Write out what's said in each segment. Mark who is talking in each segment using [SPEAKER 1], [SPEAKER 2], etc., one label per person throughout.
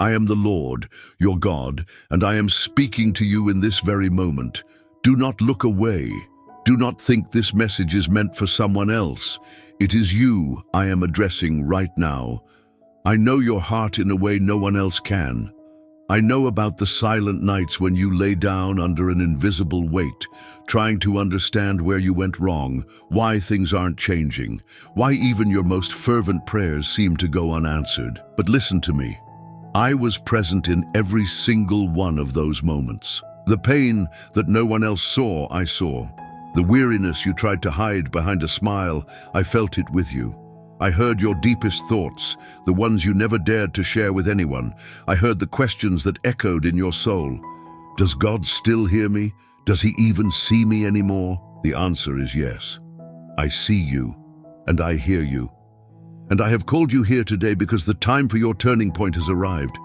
[SPEAKER 1] I am the Lord, your God, and I am speaking to you in this very moment. Do not look away. Do not think this message is meant for someone else. It is you I am addressing right now. I know your heart in a way no one else can. I know about the silent nights when you lay down under an invisible weight, trying to understand where you went wrong, why things aren't changing, why even your most fervent prayers seem to go unanswered. But listen to me. I was present in every single one of those moments. The pain that no one else saw, I saw. The weariness you tried to hide behind a smile, I felt it with you. I heard your deepest thoughts, the ones you never dared to share with anyone. I heard the questions that echoed in your soul. Does God still hear me? Does he even see me anymore? The answer is yes. I see you, and I hear you. And I have called you here today because the time for your turning point has arrived.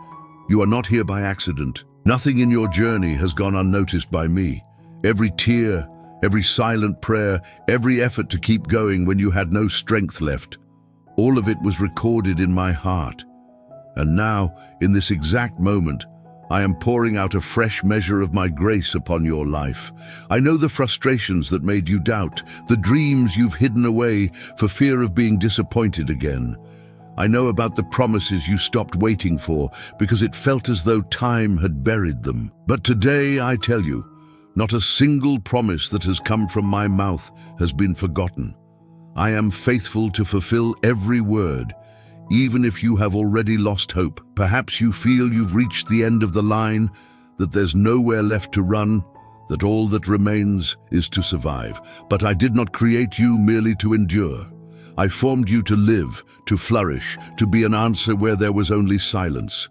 [SPEAKER 1] You are not here by accident. Nothing in your journey has gone unnoticed by me. Every tear, every silent prayer, every effort to keep going when you had no strength left. All of it was recorded in my heart. And now, in this exact moment, I am pouring out a fresh measure of my grace upon your life. I know the frustrations that made you doubt, the dreams you've hidden away for fear of being disappointed again. I know about the promises you stopped waiting for because it felt as though time had buried them. But today, I tell you, not a single promise that has come from my mouth has been forgotten. I am faithful to fulfill every word, even if you have already lost hope. Perhaps you feel you've reached the end of the line, that there's nowhere left to run, that all that remains is to survive. But I did not create you merely to endure. I formed you to live, to flourish, to be an answer where there was only silence.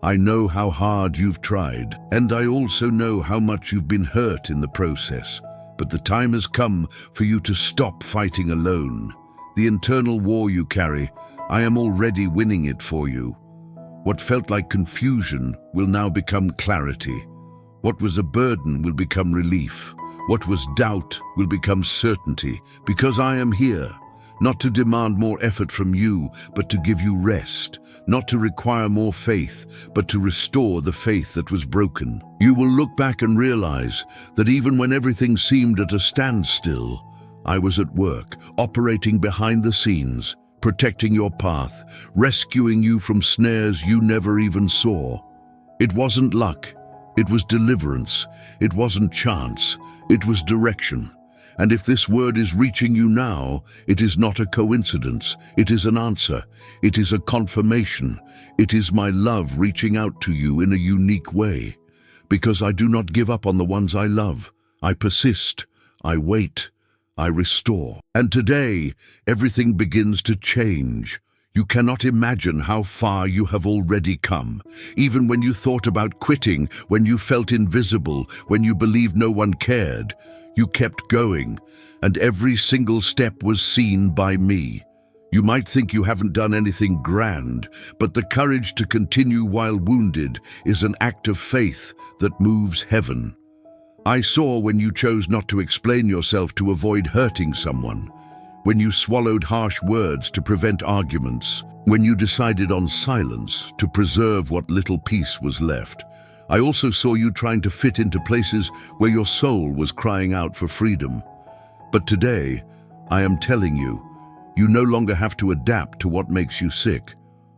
[SPEAKER 1] I know how hard you've tried, and I also know how much you've been hurt in the process. But the time has come for you to stop fighting alone. The internal war you carry, I am already winning it for you. What felt like confusion will now become clarity. What was a burden will become relief. What was doubt will become certainty, because I am here, not to demand more effort from you, but to give you rest, not to require more faith, but to restore the faith that was broken. You will look back and realize that even when everything seemed at a standstill, I was at work, operating behind the scenes, protecting your path, rescuing you from snares you never even saw. It wasn't luck, it was deliverance. It wasn't chance, it was direction. And if this word is reaching you now, it is not a coincidence. It is an answer. It is a confirmation. It is my love reaching out to you in a unique way. Because I do not give up on the ones I love. I persist. I wait. I restore. And today, everything begins to change. You cannot imagine how far you have already come. Even when you thought about quitting, when you felt invisible, when you believed no one cared, you kept going, and every single step was seen by me. You might think you haven't done anything grand, but the courage to continue while wounded is an act of faith that moves heaven. I saw when you chose not to explain yourself to avoid hurting someone, when you swallowed harsh words to prevent arguments, when you decided on silence to preserve what little peace was left. I also saw you trying to fit into places where your soul was crying out for freedom. But today, I am telling you, you no longer have to adapt to what makes you sick.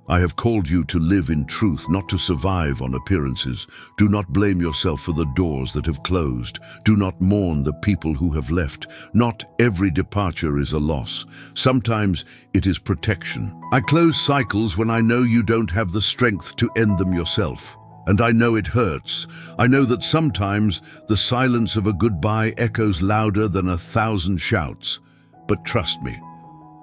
[SPEAKER 1] I have called you to live in truth, not to survive on appearances. Do not blame yourself for the doors that have closed. Do not mourn the people who have left. Not every departure is a loss. Sometimes it is protection. I close cycles when I know you don't have the strength to end them yourself. And I know it hurts. I know that sometimes the silence of a goodbye echoes louder than 1,000 shouts. But trust me,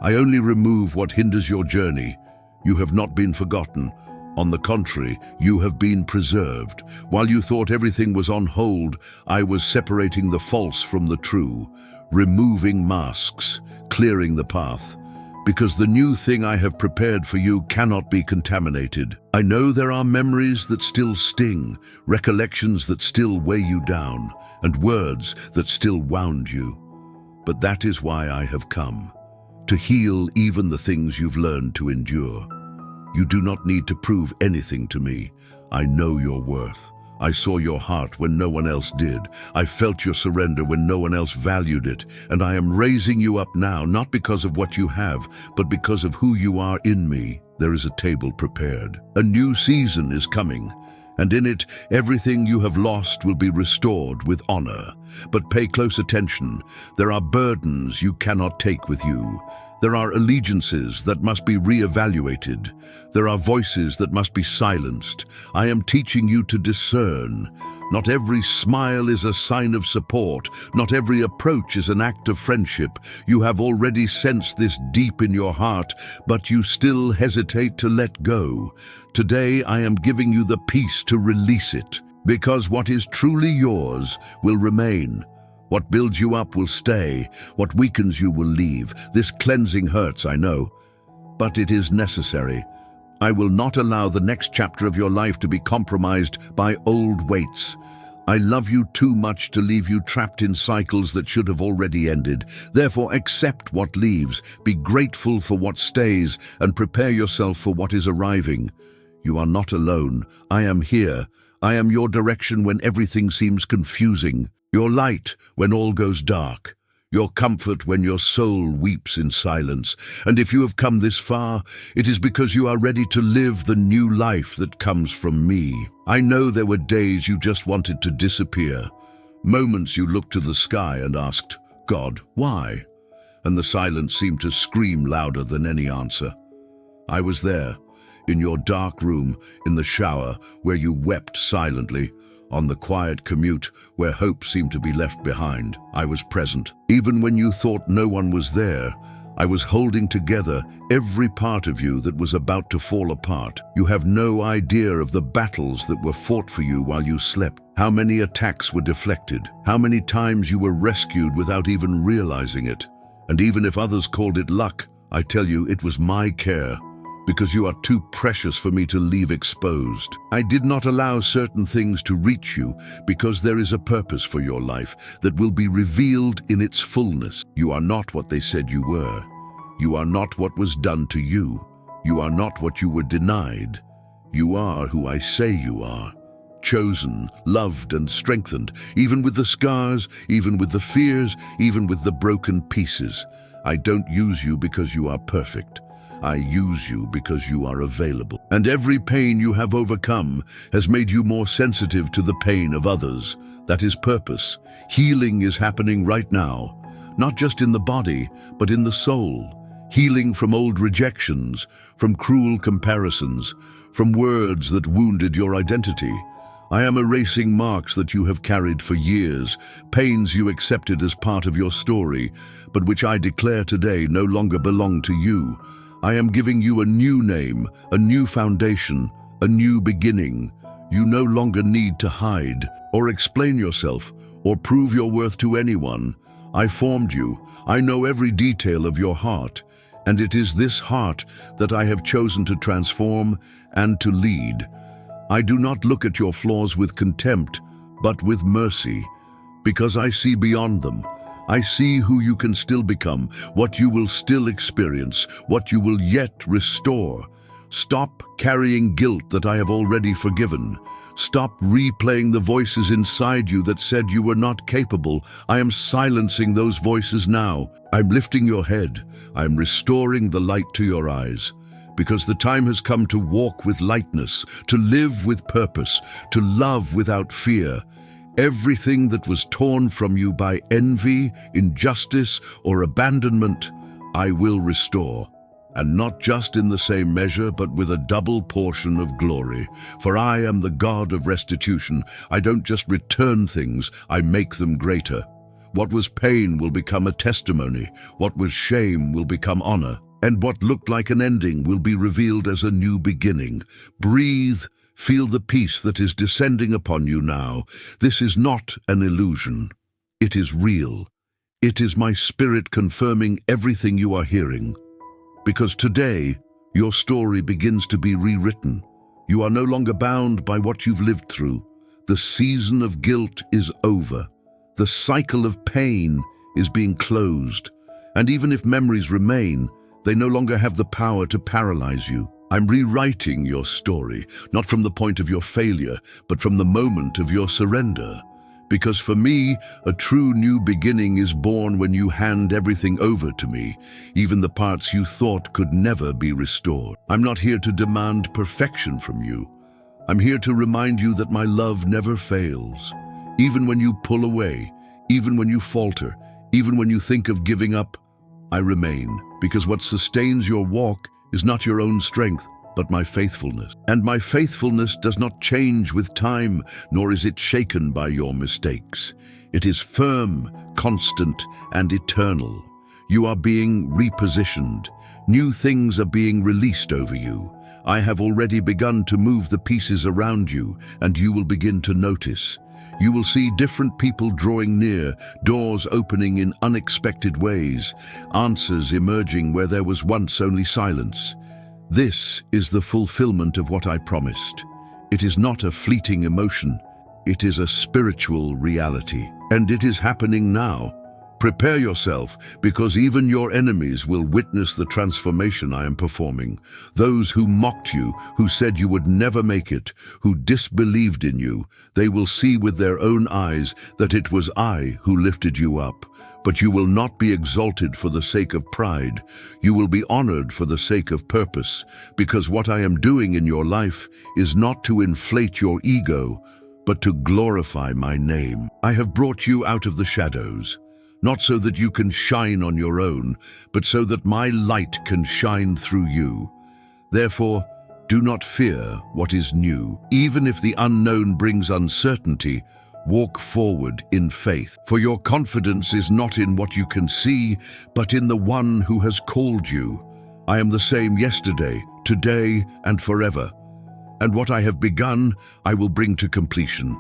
[SPEAKER 1] I only remove what hinders your journey. You have not been forgotten. On the contrary, you have been preserved. While you thought everything was on hold, I was separating the false from the true, removing masks, clearing the path. Because the new thing I have prepared for you cannot be contaminated. I know there are memories that still sting, recollections that still weigh you down, and words that still wound you. But that is why I have come, to heal even the things you've learned to endure. You do not need to prove anything to me. I know your worth. I saw your heart when no one else did. I felt your surrender when no one else valued it. And I am raising you up now, not because of what you have, but because of who you are in me. There is a table prepared. A new season is coming, and in it, everything you have lost will be restored with honor. But pay close attention. There are burdens you cannot take with you. There are allegiances that must be re-evaluated. There are voices that must be silenced. I am teaching you to discern. Not every smile is a sign of support. Not every approach is an act of friendship. You have already sensed this deep in your heart, but you still hesitate to let go. Today, I am giving you the peace to release it, because what is truly yours will remain. What builds you up will stay. What weakens you will leave. This cleansing hurts, I know, but it is necessary. I will not allow the next chapter of your life to be compromised by old weights. I love you too much to leave you trapped in cycles that should have already ended. Therefore, accept what leaves, be grateful for what stays, and prepare yourself for what is arriving. You are not alone. I am here. I am your direction when everything seems confusing. Your light when all goes dark, your comfort when your soul weeps in silence. And if you have come this far, it is because you are ready to live the new life that comes from me. I know there were days you just wanted to disappear, moments you looked to the sky and asked, God, why? And the silence seemed to scream louder than any answer. I was there, in your dark room, in the shower, where you wept silently, on the quiet commute where hope seemed to be left behind. I was present. Even when you thought no one was there, I was holding together every part of you that was about to fall apart. You have no idea of the battles that were fought for you while you slept, how many attacks were deflected, how many times you were rescued without even realizing it. And even if others called it luck, I tell you it was my care, because you are too precious for me to leave exposed. I did not allow certain things to reach you because there is a purpose for your life that will be revealed in its fullness. You are not what they said you were. You are not what was done to you. You are not what you were denied. You are who I say you are. Chosen, loved, and strengthened, even with the scars, even with the fears, even with the broken pieces. I don't use you because you are perfect. I use you because you are available. And every pain you have overcome has made you more sensitive to the pain of others. That is purpose. Healing is happening right now, not just in the body, but in the soul. Healing from old rejections, from cruel comparisons, from words that wounded your identity. I am erasing marks that you have carried for years, pains you accepted as part of your story, but which I declare today no longer belong to you. I am giving you a new name, a new foundation, a new beginning. You no longer need to hide, or explain yourself, or prove your worth to anyone. I formed you. I know every detail of your heart, and it is this heart that I have chosen to transform and to lead. I do not look at your flaws with contempt, but with mercy, because I see beyond them. I see who you can still become, what you will still experience, what you will yet restore. Stop carrying guilt that I have already forgiven. Stop replaying the voices inside you that said you were not capable. I am silencing those voices now. I'm lifting your head. I'm restoring the light to your eyes. Because the time has come to walk with lightness, to live with purpose, to love without fear. Everything that was torn from you by envy, injustice, or abandonment, I will restore. And not just in the same measure, but with a double portion of glory. For I am the God of restitution. I don't just return things, I make them greater. What was pain will become a testimony. What was shame will become honor. And what looked like an ending will be revealed as a new beginning. Breathe. Feel the peace that is descending upon you now. This is not an illusion. It is real. It is my spirit confirming everything you are hearing. Because today, your story begins to be rewritten. You are no longer bound by what you've lived through. The season of guilt is over. The cycle of pain is being closed. And even if memories remain, they no longer have the power to paralyze you. I'm rewriting your story, not from the point of your failure, but from the moment of your surrender. Because for me, a true new beginning is born when you hand everything over to me, even the parts you thought could never be restored. I'm not here to demand perfection from you. I'm here to remind you that my love never fails. Even when you pull away, even when you falter, even when you think of giving up, I remain, because what sustains your walk is not your own strength, but my faithfulness. And my faithfulness does not change with time, nor is it shaken by your mistakes. It is firm, constant, and eternal. You are being repositioned. New things are being released over you. I have already begun to move the pieces around you, and you will begin to notice. You will see different people drawing near, doors opening in unexpected ways, answers emerging where there was once only silence. This is the fulfillment of what I promised. It is not a fleeting emotion. It is a spiritual reality. And it is happening now. Prepare yourself, because even your enemies will witness the transformation I am performing. Those who mocked you, who said you would never make it, who disbelieved in you, they will see with their own eyes that it was I who lifted you up. But you will not be exalted for the sake of pride. You will be honored for the sake of purpose, because what I am doing in your life is not to inflate your ego, but to glorify my name. I have brought you out of the shadows, not so that you can shine on your own, but so that my light can shine through you. Therefore, do not fear what is new. Even if the unknown brings uncertainty, walk forward in faith. For your confidence is not in what you can see, but in the one who has called you. I am the same yesterday, today, and forever. And what I have begun, I will bring to completion.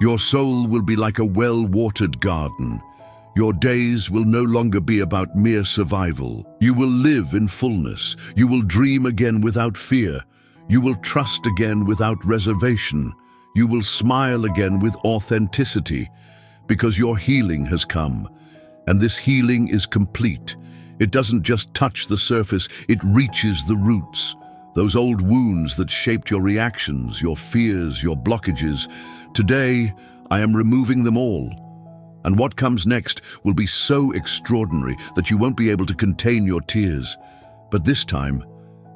[SPEAKER 1] Your soul will be like a well-watered garden. Your days will no longer be about mere survival. You will live in fullness. You will dream again without fear. You will trust again without reservation. You will smile again with authenticity, because your healing has come. And this healing is complete. It doesn't just touch the surface, it reaches the roots. Those old wounds that shaped your reactions, your fears, your blockages. Today, I am removing them all. And what comes next will be so extraordinary that you won't be able to contain your tears. But this time,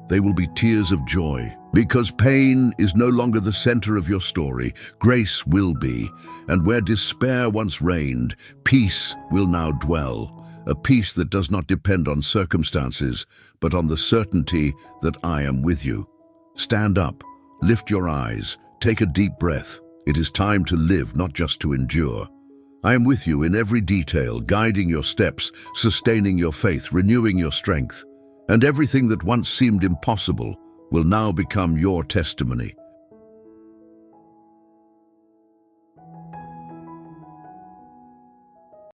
[SPEAKER 1] they will be tears of joy. Because pain is no longer the center of your story, grace will be. And where despair once reigned, peace will now dwell. A peace that does not depend on circumstances, but on the certainty that I am with you. Stand up, lift your eyes, take a deep breath. It is time to live, not just to endure. I am with you in every detail, guiding your steps, sustaining your faith, renewing your strength. And everything that once seemed impossible will now become your testimony.